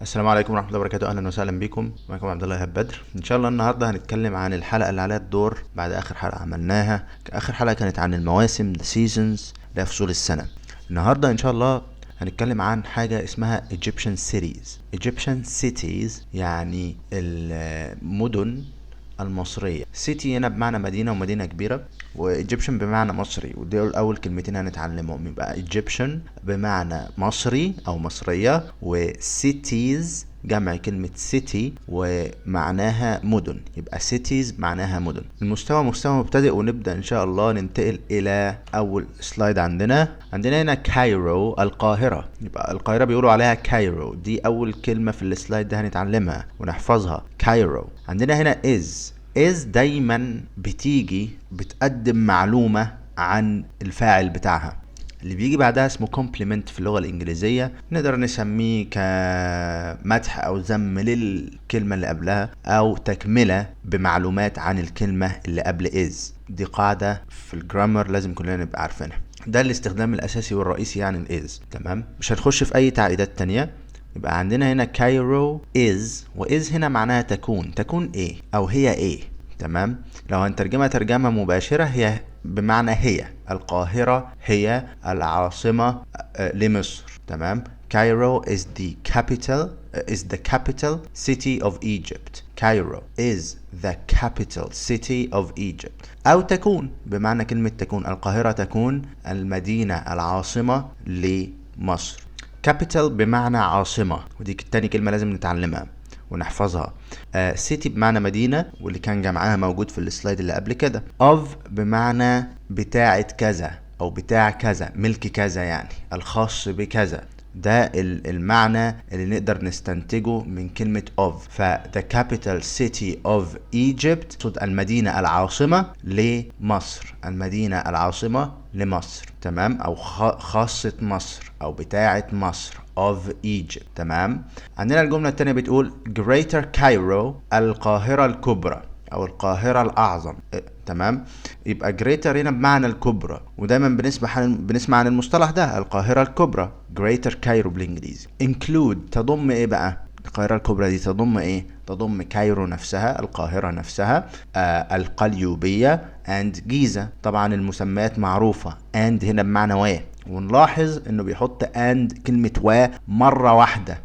السلام عليكم ورحمة الله وبركاته. أهلا وسهلا بكم. معكم عبد الله إيهاب بدر. إن شاء الله النهاردة هنتكلم عن الحلقة اللي عليها الدور بعد آخر حلقة عملناها. آخر حلقة كانت عن المواسم the seasons اللي هي فصول السنة. النهاردة إن شاء الله هنتكلم عن حاجة اسمها Egyptian cities يعني المدن المصرية. سيتي هنا بمعنى مدينة ومدينة كبيرة، وإيجيبشن بمعنى مصري، ودول أول كلمتين هنتعلمهم. يبقى إيجيبشن بمعنى مصري أو مصرية، وسيتيز جمع كلمة سيتي ومعناها مدن، يبقى سيتيز معناها مدن. المستوى مستوى مبتدئ، ونبدأ إن شاء الله ننتقل إلى أول سلايد. عندنا هنا كايرو القاهرة. يبقى القاهرة بيقولوا عليها كايرو، دي أول كلمة في السلايد ده هنتعلمها ونحفظها، كايرو. عندنا هنا is دايما بتيجي بتقدم معلومة عن الفاعل بتاعها. اللي بيجي بعدها اسمه complement في اللغة الإنجليزية، نقدر نسميه كمدح أو ذم للكلمة اللي قبلها، أو تكملة بمعلومات عن الكلمة اللي قبل is. دي قاعدة في الجرامر لازم كلنا نبقى عارفينها. ده الاستخدام الأساسي والرئيسي يعني is. تمام، مش هنخش في أي تعقيدات تانية. يبقى عندنا هنا كايرو is، وإز هنا معناها تكون ايه او هي ايه. تمام، لو هنترجمها ترجمة مباشرة هي بمعنى هي. القاهرة هي العاصمة لمصر. تمام، Cairo is the capital city of Egypt. Cairo is the capital city of Egypt. أو تكون بمعنى كلمة تكون. القاهرة تكون المدينة العاصمة لمصر. capital بمعنى عاصمة، ودي تاني كلمة لازم نتعلمها ونحفظها. city بمعنى مدينة، واللي كان جمعها موجود في السلايد اللي قبل كده. of بمعنى بتاعة كذا أو بتاع كذا، ملك كذا، يعني الخاص بكذا. ده المعنى اللي نقدر نستنتجه من كلمة of. the capital city of Egypt تقصد المدينة العاصمة لمصر. المدينة العاصمة لمصر. تمام، أو خاصة مصر أو بتاعة مصر of Egypt. تمام. عندنا الجملة التانية بتقول Greater Cairo القاهرة الكبرى أو القاهرة الأعظم. تمام، يبقى greater هنا بمعنى الكبرى، ودايما بنسمع عن المصطلح ده، القاهرة الكبرى، Greater Cairo بالإنجليزي. include تضم إيه بقى؟ القاهرة الكبرى دي تضم إيه؟ تضم كايرو نفسها، القاهرة نفسها، القليوبية and جيزة. طبعا المسميات معروفة. and هنا بمعنى و، ونلاحظ إنه بيحط and كلمة و مرة واحدة.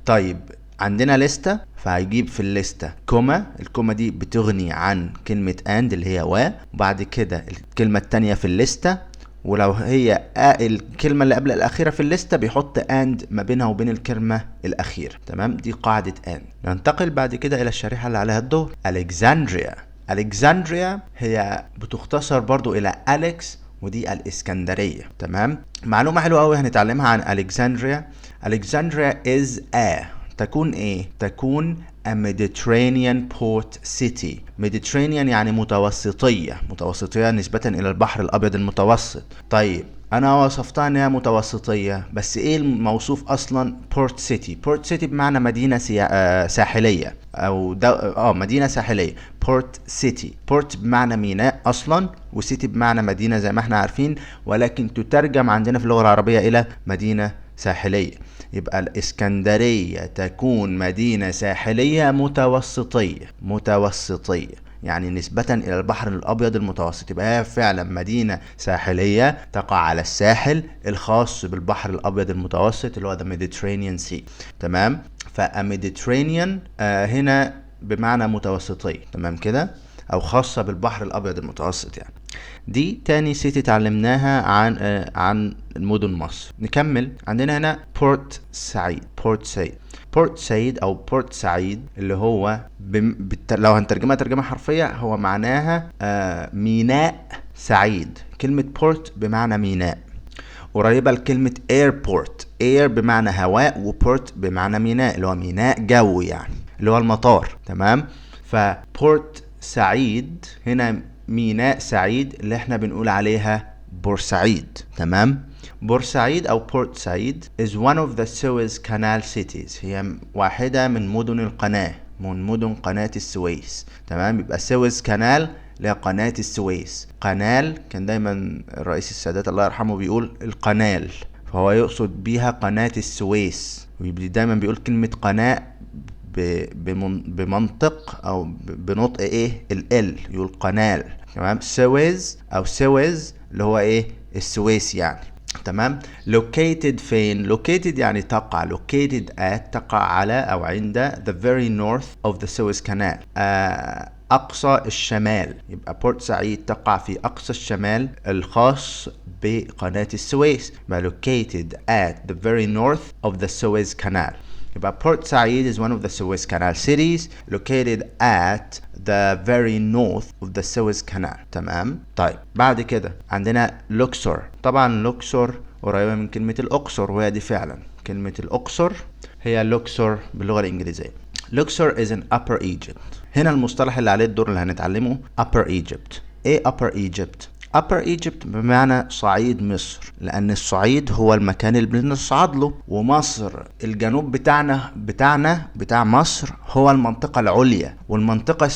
طيب، عندنا لستة، فهيجيب في الليستة كوما. الكوما دي بتغني عن كلمة and اللي هي و، وبعد كده الكلمة التانية في الليستة، ولو هي الكلمة اللي قبل الأخيرة في الليستة بيحط and ما بينها وبين الكلمة الأخيرة. تمام، دي قاعدة and. ننتقل بعد كده إلى الشريحة اللي عليها الدور، ألكسندريا هي بتختصر برضو إلى أليكس، ودي الإسكندرية. تمام، معلومة حلوة أوي هنتعلمها عن ألكسندريا. is a تكون ايه؟ تكون a Mediterranean port city. Mediterranean يعني متوسطية نسبة إلى البحر الأبيض المتوسط. طيب، أنا وصفتها إنها متوسطية، بس إيه الموصوف أصلا؟ port city بمعنى مدينة ساحلية أو مدينة ساحلية. port بمعنى ميناء أصلا، وسيتي بمعنى مدينة زي ما احنا عارفين، ولكن تترجم عندنا في اللغة العربية إلى مدينة ساحلية. يبقى الإسكندرية تكون مدينة ساحلية متوسطية يعني نسبة إلى البحر الأبيض المتوسط. يبقى هي فعلا مدينة ساحلية تقع على الساحل الخاص بالبحر الأبيض المتوسط اللي هو the Mediterranean Sea. تمام، فالميديترينيان هنا بمعنى متوسطية. تمام كده، أو خاصة بالبحر الأبيض المتوسط يعني. دي تاني سيتي اتعلمناها عن المدن مصر. نكمل. عندنا هنا بورت سعيد او بورت سعيد، اللي هو لو هنترجمها ترجمة حرفية هو معناها ميناء سعيد. كلمة بورت بمعنى ميناء، قريبة لكلمة ايربورت. اير بمعنى هواء، وبورت بمعنى ميناء، اللي هو ميناء جوي يعني، اللي هو المطار. تمام، فبورت سعيد هنا ميناء سعيد اللي احنا بنقول عليها بورسعيد. تمام، بورسعيد او بورت سعيد is one of the Suez Canal cities. هي واحدة من مدن القناة، من مدن قناة السويس. تمام، يبقى سويس كانال لقناة السويس. قنال كان دايما الرئيس السادات الله يرحمه بيقول القنال، فهو يقصد بيها قناة السويس. دايما بيقول كلمة قناة بمنطق او بنطق ايه ال يقول قنال. تمام. سويس او سويس اللي هو ايه السويس يعني. تمام. located فين؟ located يعني تقع. located at تقع على او عند the very north of the Suez Canal. أقصى الشمال. يبقى بورت سعيد تقع في أقصى الشمال الخاص بقناة السويس. يبقى located at the very north of the Suez Canal. يبقى Port Said is one of the Suez Canal cities located at the very north of the Suez Canal. تمام. طيب بعد كده عندنا لوكسور. طبعا لوكسور قريبة من كلمة الأقصر، وهي دي فعلا كلمة الأقصر هي لوكسور باللغة الإنجليزية. لوكسور is in Upper Egypt. هنا المصطلح اللي عليه الدور اللي هنتعلمه Upper Egypt. ايه Upper Egypt؟ Upper Egypt بمعنى صعيد مصر، لأن الصعيد هو المكان اللي بنصعد له، ومصر الجنوب بتاع مصر هو المنطقة العليا، والمنطقة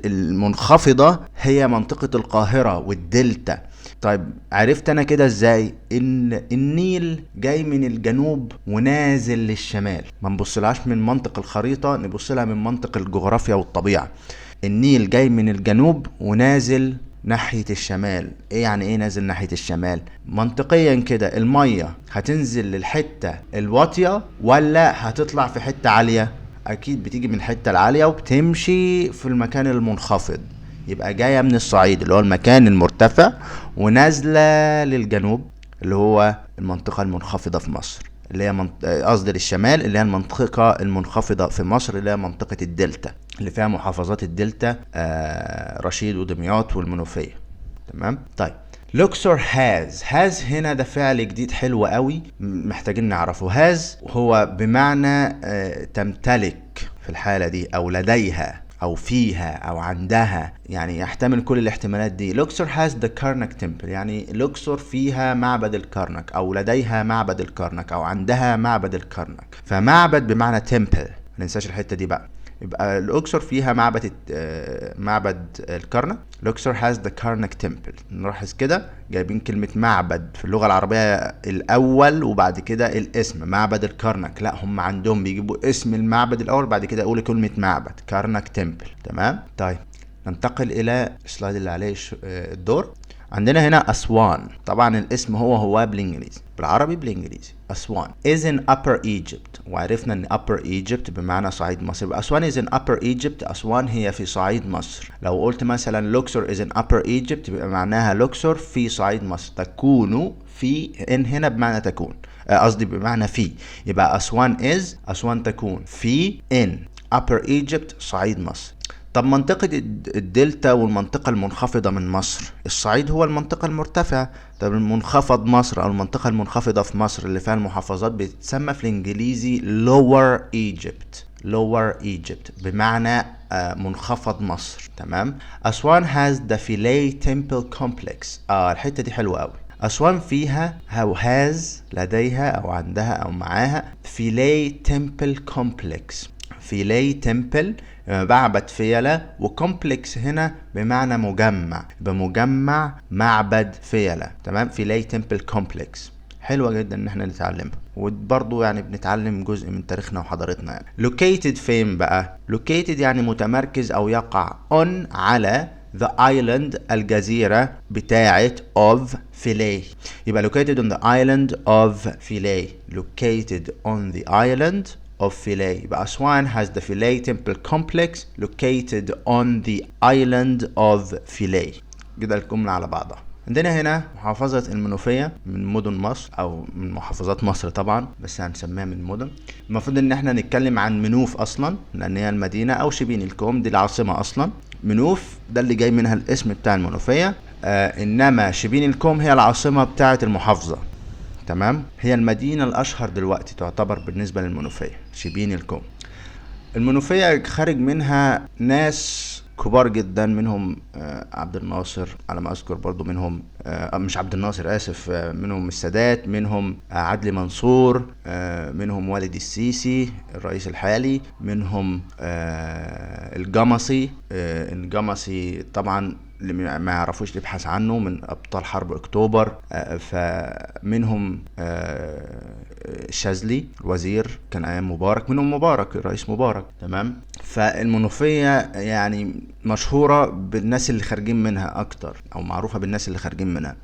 المنخفضة هي منطقة القاهرة والدلتا. طيب عرفت أنا كده إزاي؟ إن النيل جاي من الجنوب ونازل للشمال، ما نبصلهاش من منطق الخريطة، نبصلها من منطق الجغرافيا والطبيعة. النيل جاي من الجنوب ونازل ناحية الشمال. ايه يعني ايه نازل ناحية الشمال؟ منطقيا كده المية هتنزل للحتة الواطية ولا هتطلع في حتة عالية؟ اكيد بتيجي من الحتة العالية وبتمشي في المكان المنخفض. يبقى جاية من الصعيد اللي هو المكان المرتفع ونازلة للجنوب اللي هو المنطقة المنخفضة في مصر، اللي هي قصدي للشمال اللي هي المنطقة المنخفضة في مصر اللي هي منطقة الدلتا اللي فيها محافظات الدلتا، رشيد ودمياط والمنوفية. تمام. طيب لوكسور هاز هنا ده فعل جديد حلو قوي محتاجين نعرفه. هاز هو بمعنى تمتلك في الحالة دي، او لديها او فيها او عندها، يعني يحتمل كل الاحتمالات دي. لوكسور has the Karnak temple، يعني لوكسور فيها معبد الكرنك او لديها معبد الكرنك او عندها معبد الكرنك. فمعبد بمعنى temple، ما ننساش الحتة دي بقى. يبقى الأقصر فيها معبد الكرنك. لوكسور has the Karnak temple. نلاحظ كده جايبين كلمة معبد في اللغة العربية الأول وبعد كده الاسم معبد الكرنك. لا، هم عندهم بيجيبوا اسم المعبد الأول بعد كده يقولوا كلمة معبد كارنك تمبل. تمام. طيب ننتقل إلى السلايد اللي عليه الدور. عندنا هنا أسوان. طبعا الاسم هو بالإنجليزي، بالعربي بالإنجليزي. أسوان is in Upper Egypt، وعرفنا إن Upper Egypt بمعنى صعيد مصر. أسوان is in Upper Egypt، أسوان هي في صعيد مصر. لو قلت مثلا لوكسور is in Upper Egypt يبقى معناها لوكسور في صعيد مصر. تكون في إن هنا بمعنى تكون، قصدي بمعنى في. يبقى أسوان تكون في in Upper Egypt صعيد مصر. طب منطقة الدلتا والمنطقة المنخفضة من مصر، الصعيد هو المنطقة المرتفعة. طب المنخفض مصر أو المنطقة المنخفضة في مصر اللي فيها المحافظات بتتسمى في الإنجليزي Lower Egypt بمعنى منخفض مصر. تمام. أسوان has the Philae Temple Complex. الحتة دي حلوة أوي. أسوان فيها أو has لديها أو عندها أو معاها Philae Temple Complex. Philae Temple معبد فيلة، وكومبلكس هنا بمعنى مجمع، بمجمع معبد فيلة. تمام. Philae Temple Complex حلوة جدا ان احنا نتعلمها، وبرضو يعني بنتعلم جزء من تاريخنا وحضارتنا يعني. Located فين بقى؟ Located يعني متمركز او يقع on على the island الجزيرة بتاعة of Philae. يبقى located on the island of Philae. Located on the island of Philae. يبقى أسوان has the Philae Temple Complex located on the island of Philae. كده الجملة على بعضها. عندنا هنا محافظة المنوفية من مدن مصر او من محافظات مصر طبعا، بس هنسميها من مدن. المفروض ان احنا نتكلم عن منوف اصلا لان هي المدينة، او شبين الكوم دي العاصمة اصلا. منوف ده اللي جاي منها الاسم بتاع المنوفية، انما شبين الكوم هي العاصمة بتاعة المحافظة. تمام. هي المدينة الأشهر دلوقتي تعتبر بالنسبة للمنوفية شبين الكوم. المنوفية خارج منها ناس كبار جدا، منهم عبد الناصر على ما أذكر، برضو منهم مش عبد الناصر آسف، منهم السادات، منهم عدلي منصور، منهم والد السيسي الرئيس الحالي، منهم الجمصي. الجمصي طبعا اللي ما يعرفوش يبحث عنه، من ابطال حرب اكتوبر. فمنهم شاذلي الوزير كان ايام مبارك، منهم مبارك الرئيس مبارك. تمام. فالمنوفية يعني مشهورة بالناس اللي خارجين منها اكتر، او معروفة بالناس اللي خارجين منها.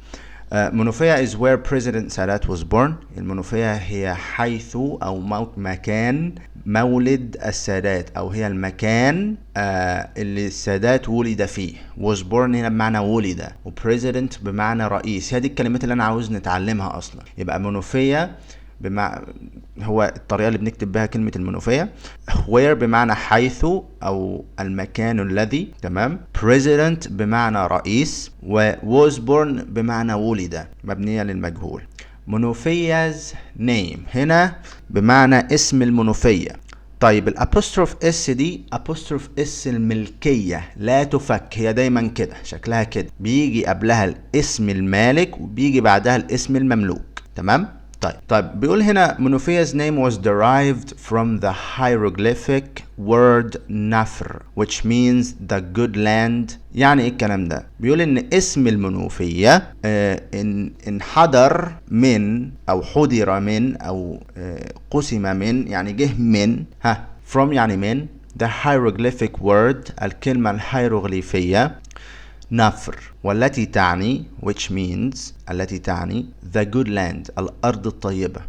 منوفية is where President Sadat was born. المنوفية هي حيث أو مكان مولد السادات، أو هي المكان اللي السادات ولد فيه. was born هنا بمعنى ولد، و President بمعنى رئيس. هذه الكلمات اللي أنا عاوز نتعلمها أصلا. يبقى منوفية هو الطريقة اللي بنكتب بها كلمة المنوفية. where بمعنى حيث أو المكان الذي. تمام. president بمعنى رئيس، و was born بمعنى ولد مبنية للمجهول. منوفيا's name هنا بمعنى اسم المنوفية. طيب الابوستروف اس دي ابوستروف اس الملكية، لا تفك، هي دايما كده شكلها كده، بيجي قبلها الاسم المالك وبيجي بعدها الاسم المملوك. تمام. طيب بيقول هنا Munufiyah's name was derived from the hieroglyphic word نفر which means the good land. يعني ايه الكلام ده؟ بيقول ان اسم المنوفية انحدر من او حدر من او قسم من، يعني جه من from يعني من the hieroglyphic word الكلمة الهيروغليفية نفر، والتي تعني which means التي تعني the good land الأرض الطيبة.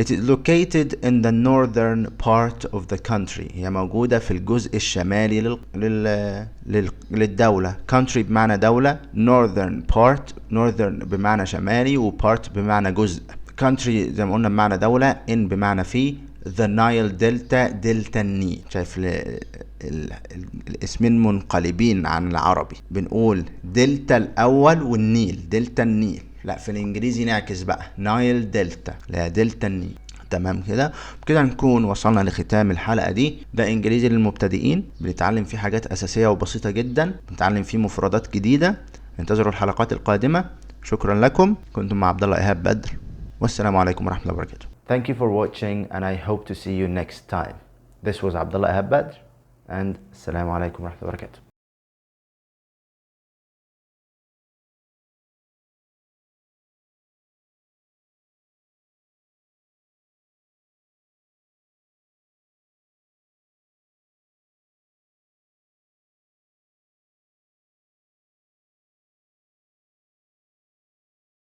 It is located in the northern part of the country. هي موجودة في الجزء الشمالي للدولة. country بمعنى دولة، northern part northern بمعنى شمالي، و part بمعنى جزء. country زي ما قلنا بمعنى دولة، in بمعنى فيه، the Nile Delta دلتا النيل. شايف الاسمين منقلبين عن العربي، بنقول دلتا الاول والنيل، دلتا النيل. لا في الانجليزي نعكس بقى، نايل دلتا، لا دلتا النيل. تمام كده. بكده نكون وصلنا لختام الحلقة دي. ده انجليزي للمبتدئين، بنتعلم فيه حاجات اساسية وبسيطة جدا، بنتعلم فيه مفردات جديدة. انتظروا الحلقات القادمة. شكرا لكم. كنتم مع عبد الله إيهاب بدر، والسلام عليكم ورحمة الله وبركاته. Thank you for watching and I hope to see you next time. This was Abdullah Ehab Badr and Assalamu alaikum wa rahmatullahi wa barakatuh.